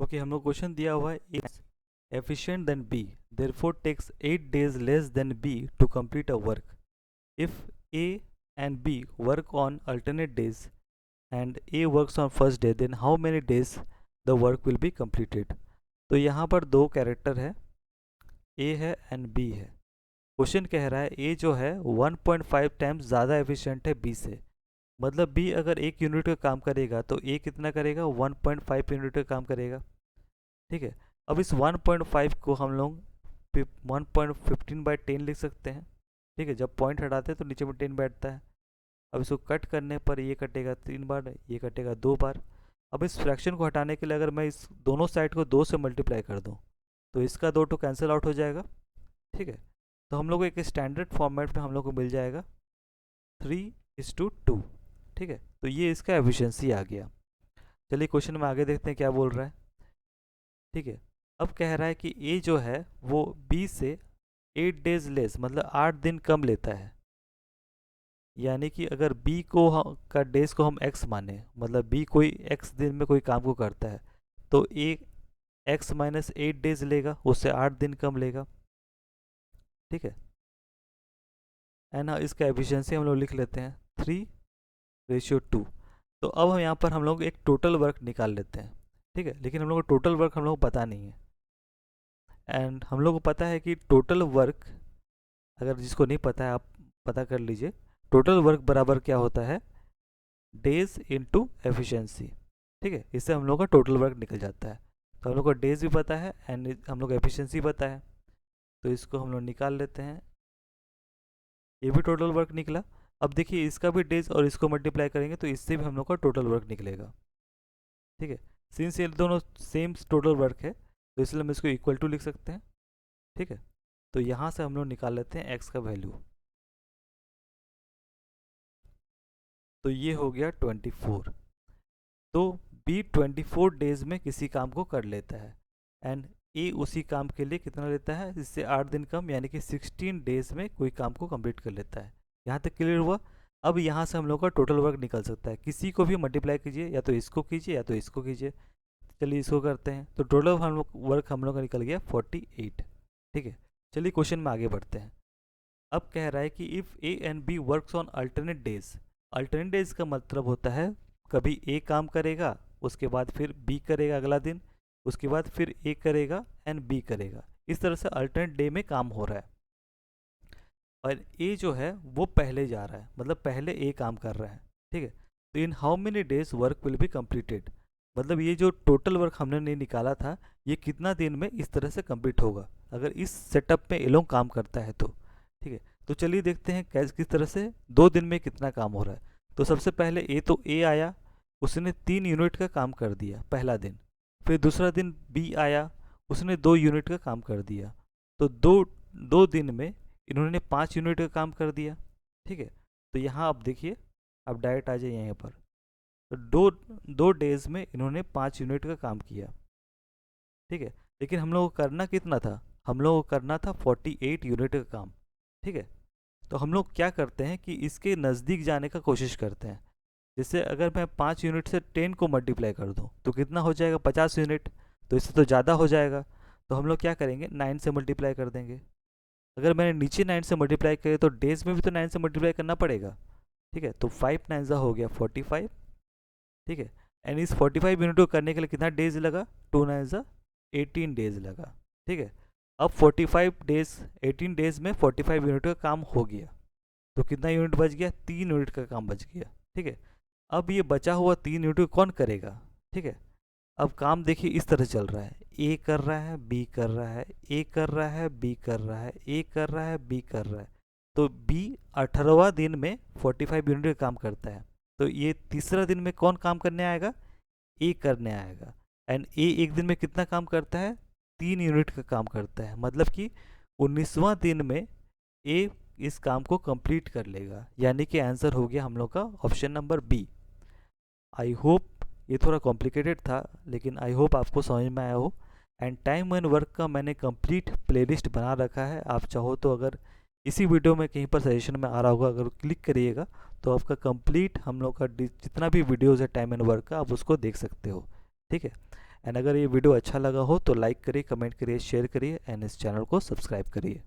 Okay, हम लोग question दिया हुआ है is efficient then B therefore takes 8 days less than B to complete a work if A and B work on alternate days and A works on first day then how many days the work will be completed. तो यहाँ पर दो character है, ए है and B है। Question कह रहा है ए जो है 1.5 टाइम्स ज़्यादा एफिशिएंट है बी से। मतलब बी अगर 1 यूनिट का काम करेगा तो ए कितना करेगा, 1.5 यूनिट का काम करेगा। ठीक है, अब इस 1.5 को हम लोग 1.15/10 लिख सकते हैं। ठीक है, जब पॉइंट हटाते हैं तो नीचे में 10 बैठता है। अब इसको कट करने पर ये कटेगा 3 बार, ये कटेगा 2 बार। अब इस फ्रैक्शन को हटाने के लिए अगर मैं इस दोनों साइड को 2 से मल्टीप्लाई कर दूँ तो इसका 2 तो कैंसिल आउट हो जाएगा। ठीक है, तो हम लोग को एक स्टैंडर्ड फॉर्मेट में हम लोग को मिल जाएगा 3:2। ठीक है, तो ये इसका एफिशिएंसी आ गया। चलिए क्वेश्चन में आगे देखते हैं क्या बोल रहा है। ठीक है, अब कह रहा है कि ए जो है वो बी से 8 days लेस मतलब 8 दिन कम लेता है। यानी कि अगर बी को का डेज को हम एक्स माने, मतलब बी कोई एक्स दिन में कोई काम को करता है तो ए एक्स माइनस 8 days लेगा, उससे 8 दिन कम लेगा। ठीक है, एंड इसका एफिशिएंसी हम लोग लिख लेते हैं 3:2। तो अब हम यहाँ पर हम लोग एक टोटल वर्क निकाल लेते हैं। ठीक है, लेकिन हम लोग को टोटल वर्क हम लोग को पता नहीं है। एंड हम लोग को पता है कि टोटल वर्क, अगर जिसको नहीं पता है आप पता कर लीजिए, टोटल वर्क बराबर क्या होता है, डेज इनटू एफिशिएंसी। ठीक है, इससे हम लोग का टोटल वर्क निकल जाता है। तो हम लोग को डेज भी पता है एंड हम लोग को एफिशिएंसी पता है, तो इसको हम लोग निकाल लेते हैं। ये भी टोटल वर्क निकला। अब देखिए इसका भी डेज और इसको मल्टीप्लाई करेंगे तो इससे भी हम लोग का टोटल वर्क निकलेगा। ठीक है, सिंस ये दोनों सेम टोटल वर्क है तो इसलिए हम इसको इक्वल टू लिख सकते हैं। ठीक है, तो यहाँ से हम लोग निकाल लेते हैं एक्स का वैल्यू। तो ये हो गया 24। तो बी 24 डेज में किसी काम को कर लेता है एंड ए उसी काम के लिए कितना लेता है, इससे 8 दिन कम, यानी कि 16 डेज में कोई काम को कंप्लीट कर लेता है। यहाँ तक क्लियर हुआ। अब यहाँ से हम लोग का टोटल वर्क निकल सकता है, किसी को भी मल्टीप्लाई कीजिए, या तो इसको कीजिए या तो इसको कीजिए। चलिए इसको करते हैं, तो टोटल हम लोग वर्क हम लोग का निकल गया 48। ठीक है, चलिए क्वेश्चन में आगे बढ़ते हैं। अब कह रहा है कि if A and B works on alternate days. Alternate days का मतलब होता है कभी ए काम करेगा, उसके बाद फिर बी करेगा अगला दिन, उसके बाद फिर ए करेगा एंड बी करेगा। इस तरह से अल्टरनेट डे में काम हो रहा है और ए जो है वो पहले जा रहा है, मतलब पहले ए काम कर रहा है। ठीक है, तो in how many days work will be completed, मतलब ये जो टोटल वर्क हमने नहीं निकाला था ये कितना दिन में इस तरह से कंप्लीट होगा अगर इस सेटअप में ये लोग काम करता है तो। ठीक है, तो चलिए देखते हैं कैसे किस तरह से 2 दिन में कितना काम हो रहा है। तो सबसे पहले ए आया, उसने 3 यूनिट का काम कर दिया पहला दिन। फिर दूसरा दिन बी आया, उसने 2 यूनिट का काम कर दिया। तो दो दो दिन में इन्होंने 5 यूनिट का काम कर दिया। ठीक है, तो यहाँ आप देखिए, आप डायरेक्ट आ जाइए यहाँ पर। तो दो डेज में इन्होंने 5 यूनिट का काम किया। ठीक है, लेकिन हम लोग को करना कितना था, हम लोग को करना था 48 यूनिट का काम। ठीक है, तो हम लोग क्या करते हैं कि इसके नज़दीक जाने का कोशिश करते हैं। जैसे अगर मैं 5 यूनिट से 10 को मल्टीप्लाई कर दूँ तो कितना हो जाएगा, 50 यूनिट। तो इससे तो ज़्यादा हो जाएगा, तो हम लोग क्या करेंगे, 9 से मल्टीप्लाई कर देंगे। अगर मैंने नीचे 9 से मल्टीप्लाई करे तो डेज में भी तो 9 से मल्टीप्लाई करना पड़ेगा। ठीक है, तो 5 9 हो गया 45। ठीक है, एंड इस 45 यूनिट को करने के लिए कितना डेज लगा, 2 9 18 डेज लगा। ठीक है, अब 45 डेज 18 डेज में 45 यूनिट का काम हो गया, तो कितना यूनिट बच गया, 3 यूनिट का काम बच गया। ठीक है, अब ये बचा हुआ 3 यूनिट को कौन करेगा। ठीक है, अब काम देखिए इस तरह चल रहा है, ए कर रहा है, बी कर रहा है, ए कर रहा है, बी कर रहा है, ए कर रहा है, बी कर रहा है। तो बी 18वां दिन में 45 यूनिट का काम करता है, तो ये तीसरा दिन में कौन काम करने आएगा, ए करने आएगा। एंड ए एक दिन में कितना काम करता है, 3 यूनिट का काम करता है, मतलब कि 19वां दिन में ए इस काम को कंप्लीट कर लेगा। यानी कि आंसर हो गया हम लोग का option number B. I hope ये थोड़ा कॉम्प्लिकेटेड था, लेकिन आई होप आपको समझ में आया हो। एंड टाइम एंड वर्क का मैंने कंप्लीट प्लेलिस्ट बना रखा है, आप चाहो तो अगर इसी वीडियो में कहीं पर सजेशन में आ रहा होगा, अगर क्लिक करिएगा तो आपका कंप्लीट हम लोग का जितना भी वीडियोज़ है टाइम एंड वर्क का, आप उसको देख सकते हो। ठीक है, एंड अगर ये वीडियो अच्छा लगा हो तो लाइक करिए, कमेंट करिए, शेयर करिए एंड इस चैनल को सब्सक्राइब करिए।